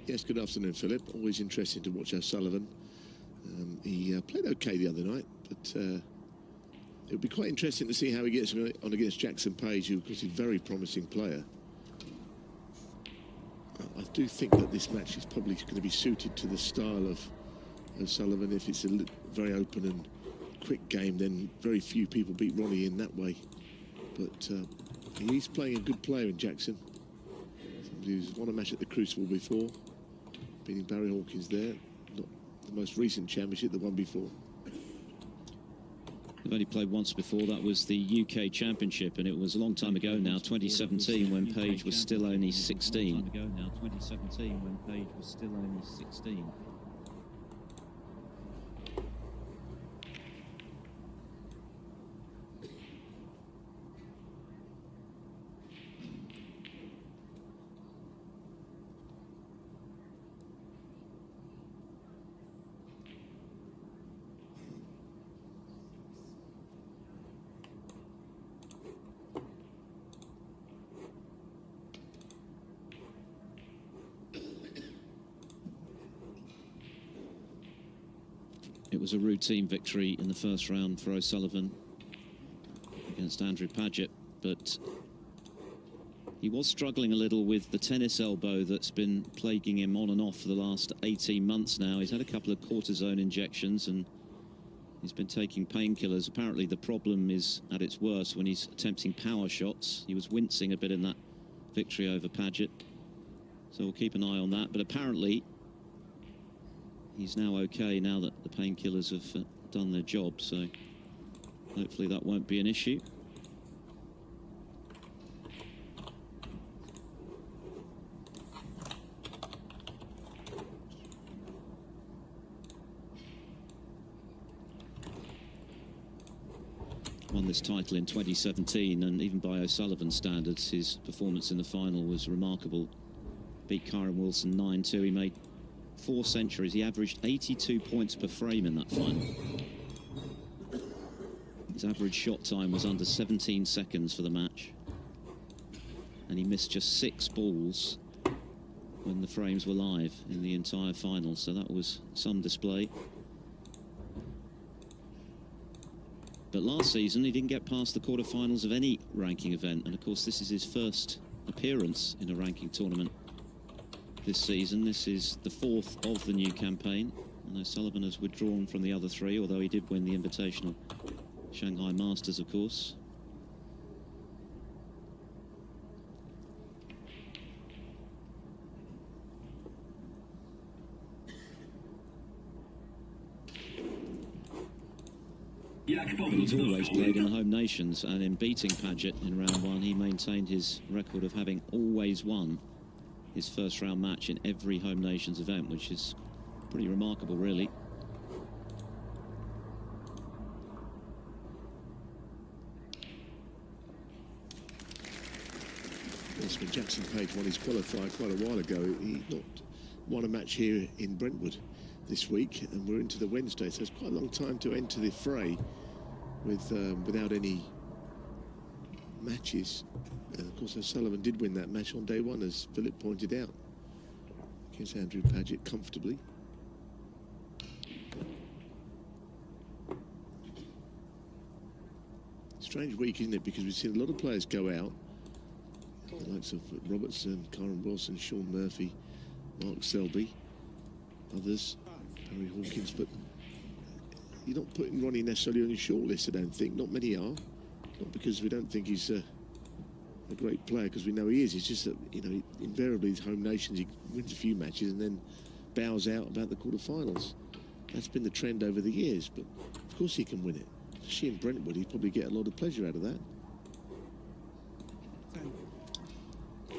Yes, good afternoon, Philip. Always interesting to watch O'Sullivan. He played okay the other night, but it'll be quite interesting to see how he gets on against Jackson Page, who, of course, is a very promising player. I do think that this match is probably going to be suited to the style of O'Sullivan. If it's a very open and quick game, then very few people beat Ronnie in that way. But he's playing a good player in Jackson. Somebody who's won a match at the Crucible before, beating Barry Hawkins there. Not the most recent championship, the one before. They've only played once before. That was the UK Championship, and it was a long time ago now, 2017, when Page was still only 16. It was a routine victory in the first round for O'Sullivan against Andrew Paget, but he was struggling a little with the tennis elbow that's been plaguing him on and off for the last 18 months now. He's had a couple of cortisone injections and he's been taking painkillers. Apparently the problem is at its worst when he's attempting power shots. He was wincing a bit in that victory over Paget, so we'll keep an eye on that. But apparently he's now okay now that the painkillers have done their job, so hopefully that won't be an issue. Won this title in 2017, and even by O'Sullivan standards, his performance in the final was remarkable. Beat Kyron Wilson 9-2. He made 4 centuries. He averaged 82 points per frame in that final. His average shot time was under 17 seconds for the match, and he missed just 6 balls when the frames were live in the entire final, so that was some display. But last season he didn't get past the quarterfinals of any ranking event, and of course this is his first appearance in a ranking tournament this season. This is the 4th of the new campaign, and O'Sullivan has withdrawn from the other 3, although he did win the Invitational Shanghai Masters, of course. He's always played in the home nations, and in beating Paget in round 1, he maintained his record of having always won his first round match in every home nations event, which is pretty remarkable, really. Yes, when Jackson Page won his qualifier quite a while ago, he not won a match here in Brentwood this week, and we're into the Wednesday, so it's quite a long time to enter the fray with without any matches. And of course O'Sullivan did win that match on day 1, as Philip pointed out, against Andrew Paget comfortably. Strange week, isn't it, because we've seen a lot of players go out, the likes of Robertson, Kyron Wilson, Sean Murphy, Mark Selby, others, Barry Hawkins, but you're not putting Ronnie necessarily on your shortlist, I don't think. Not many are. Not because we don't think he's a great player, because we know he is. It's just that, you know, invariably his home nations, he wins a few matches and then bows out about the quarterfinals. That's been the trend over the years, but of course he can win it. Especially in Brentwood, he'd probably get a lot of pleasure out of that.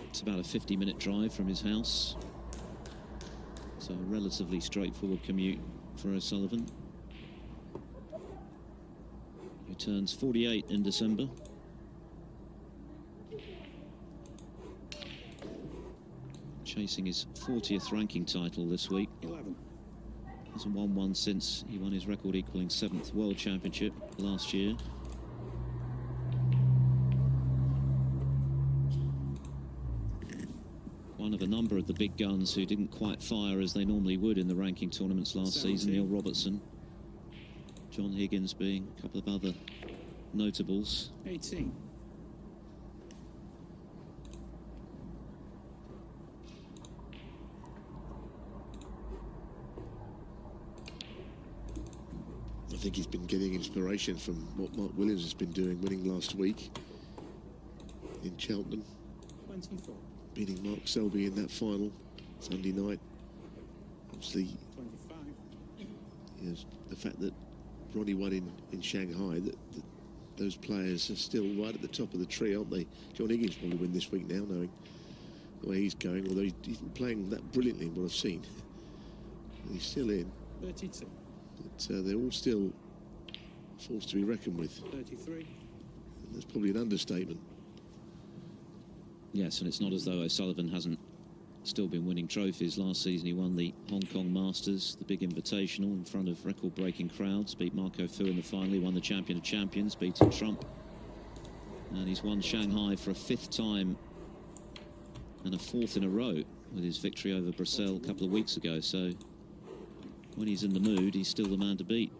It's about a 50-minute drive from his house, so a relatively straightforward commute for O'Sullivan, who turns 48 in December. Chasing his 40th ranking title this week. 11. Hasn't won one since he won his record equaling 7th World Championship last year. front of a number of the big guns who didn't quite fire as they normally would in the ranking tournaments last season. Neil Robertson, John Higgins being a couple of other notables. 18. I think he's been getting inspiration from what Mark Williams has been doing, winning last week in Cheltenham. 24. Beating Mark Selby in that final Sunday night. Obviously, 25. yes, the fact that Ronnie won in Shanghai, that those players are still right at the top of the tree, aren't they? John Higgins probably win this week now, knowing the way he's going, although he's been playing that brilliantly in what I've seen. He's still in. 32. But they're all still force to be reckoned with. 33. And that's probably an understatement. Yes, and it's not as though O'Sullivan hasn't still been winning trophies. Last season he won the Hong Kong Masters, the big invitational, in front of record-breaking crowds. Beat Marco Fu in the final. He won the Champion of Champions, beating Trump. And he's won Shanghai for a 5th time and a 4th in a row with his victory over Brussels a couple of weeks ago. So when he's in the mood, he's still the man to beat.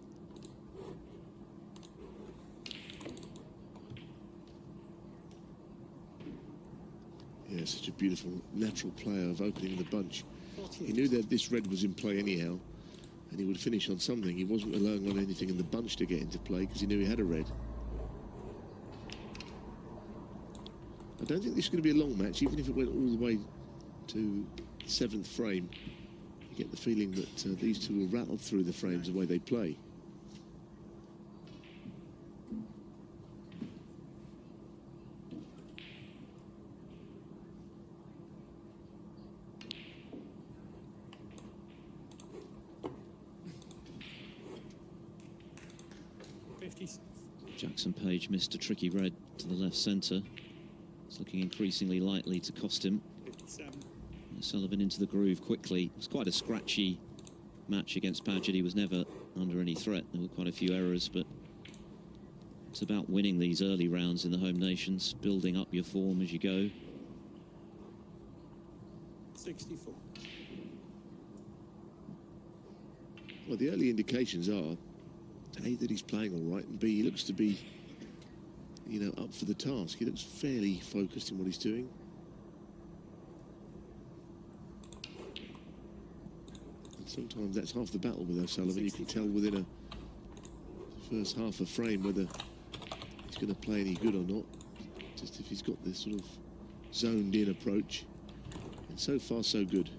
Yeah, such a beautiful, natural player of opening the bunch. He knew that this red was in play anyhow, and he would finish on something. He wasn't relying on anything in the bunch to get into play because he knew he had a red. I don't think this is going to be a long match, even if it went all the way to 7th frame. You get the feeling that these two will rattle through the frames the way they play. Jackson Page missed a tricky red to the left centre. It's looking increasingly likely to cost him. 57. Sullivan into the groove quickly. It was quite a scratchy match against Paget. He was never under any threat. There were quite a few errors, but it's about winning these early rounds in the home nations, building up your form as you go. 64. Well, the early indications are A, that he's playing all right, and B, he looks to be, you know, up for the task. He looks fairly focused in what he's doing. And sometimes that's half the battle with O'Sullivan. You can tell within a first half a frame whether he's going to play any good or not, just if he's got this sort of zoned-in approach. And so far, so good.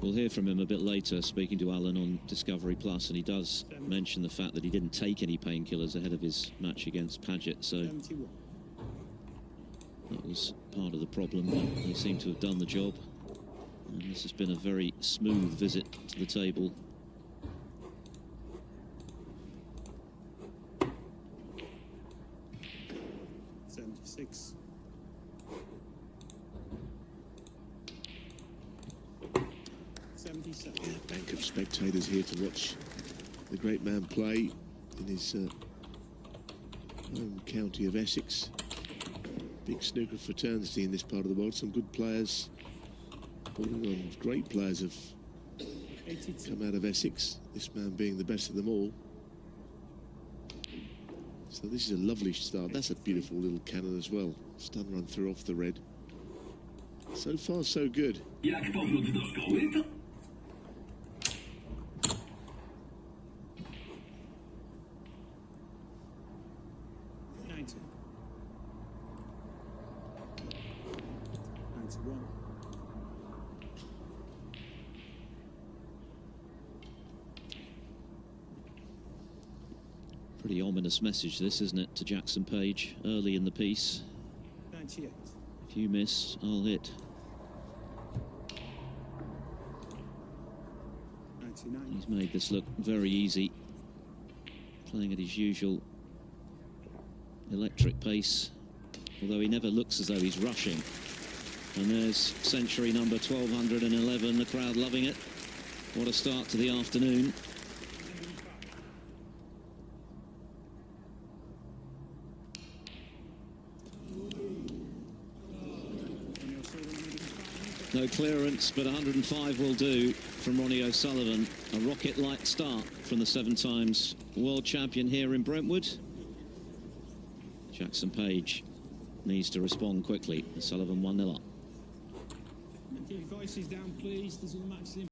We'll hear from him a bit later, speaking to Alan on Discovery Plus, and he does mention the fact that he didn't take any painkillers ahead of his match against Paget, so 71. that was part of the problem, but they seem to have done the job. And this has been a very smooth visit to the table. Yeah, a bank of spectators here to watch the great man play in his home county of Essex. Big snooker fraternity in this part of the world. Some good players. All great players have come out of Essex, this man being the best of them all. So this is a lovely start. That's a beautiful little cannon as well. Stun run through off the red. So far, so good. Jak powrót do szkoły, to... Pretty ominous message this, isn't it, to Jackson Page early in the piece. 98. If you miss, I'll hit. 99. He's made this look very easy, playing at his usual electric pace, although he never looks as though he's rushing. And there's century number 1211, the crowd loving it. What a start to the afternoon. No clearance, but 105 will do from Ronnie O'Sullivan. A rocket-like start from the 7 times world champion here in Brentwood. Jackson Page needs to respond quickly. O'Sullivan 1-0 up. Keep your voices down, please. There's a match.